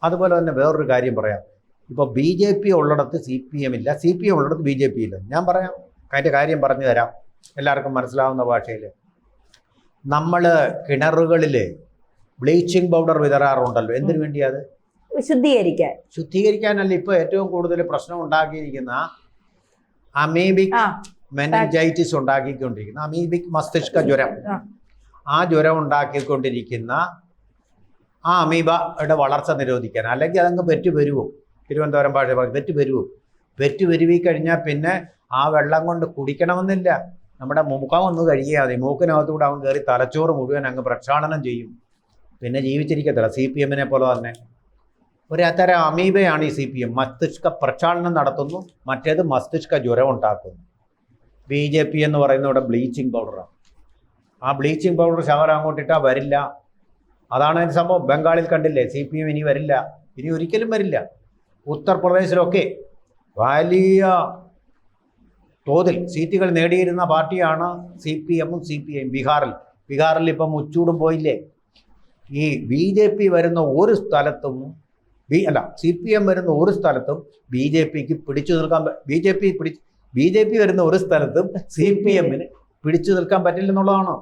അതുപോലെ തന്നെ വേറൊരു കാര്യം പറയാം. ഇപ്പോൾ ബി ജെ പി ഉള്ളിടത്ത് സി പി എം ഇല്ല, സി പി എം ഉള്ളിടത്ത് ബി ജെ പി ഇല്ല. ഞാൻ പറയാം, അതിൻ്റെ കാര്യം പറഞ്ഞു തരാം എല്ലാവർക്കും മനസ്സിലാവുന്ന ഭാഷയിൽ. നമ്മൾ കിണറുകളിൽ ബ്ലീച്ചിങ് പൗഡർ വിതറാറുണ്ടല്ലോ. എന്തിനു വേണ്ടിയാ? അത് ശുദ്ധീകരിക്കാനല്ല. ഇപ്പോൾ ഏറ്റവും കൂടുതൽ പ്രശ്നം ഉണ്ടാക്കിയിരിക്കുന്ന അമീബിക് മെനിഞ്ചൈറ്റിസ് ഉണ്ടാക്കിക്കൊണ്ടിരിക്കുന്ന അമീബിക് മസ്തിഷ്ക ജ്വരം, ആ ജ്വരം ഉണ്ടാക്കിക്കൊണ്ടിരിക്കുന്ന ആ അമീബയുടെ വളർച്ച നിരോധിക്കാൻ. അല്ലെങ്കിൽ അതങ്ങ് പെറ്റു വരുവോ, തിരുവനന്തപുരം ഭാഷ പെറ്റു വരുവോ. പെറ്റു വരുവി കഴിഞ്ഞാൽ പിന്നെ ആ വെള്ളം കൊണ്ട് കുടിക്കണമെന്നില്ല. നമ്മുടെ മുഖം ഒന്ന് കഴുകിയാൽ മതി, മൂക്കിനകത്തുകൂടെ അവൻ കയറി തലച്ചോറ് മുഴുവൻ അങ്ങ് പ്രക്ഷാളനം ചെയ്യും, പിന്നെ ജീവിച്ചിരിക്കത്തില്ല. സി പി എമ്മിനെ പോലെ തന്നെ ഒരത്തരം അമീബയാണ് ഈ സി പി എം. മസ്തിഷ്ക പ്രക്ഷാളനം നടത്തുന്നു, മറ്റേത് മസ്തിഷ്ക ജ്വരം ഉണ്ടാക്കുന്നു. ബി ജെ പി എന്ന് പറയുന്ന ഇവിടെ ബ്ലീച്ചിങ് പൗഡറാണ്. ആ ബ്ലീച്ചിങ് പൗഡർ ശകലം അങ്ങോട്ടിട്ടാൽ വരില്ല. അതാണ് അതിൻ്റെ സംഭവം. ബംഗാളിൽ കണ്ടില്ലേ, സി പി എം ഇനി വരില്ല, ഇനി ഒരിക്കലും വരില്ല. ഉത്തർപ്രദേശിലൊക്കെ വലിയ തോതിൽ സീറ്റുകൾ നേടിയിരുന്ന പാർട്ടിയാണ് സി പി എമ്മും സി പി ഐയും. ബീഹാറിൽ ഇപ്പം മുച്ചൂടും പോയില്ലേ. ഈ ബി ജെ പി വരുന്ന ഒരു സ്ഥലത്തും സി പി എം വരുന്ന ഒരു സ്ഥലത്തും ബി ജെ പിക്ക് പിടിച്ചു നിൽക്കാൻ ബി ജെ പി വരുന്ന ഒരു സ്ഥലത്തും സി പി എമ്മിന് പിടിച്ചു നിൽക്കാൻ പറ്റില്ലെന്നുള്ളതാണ്.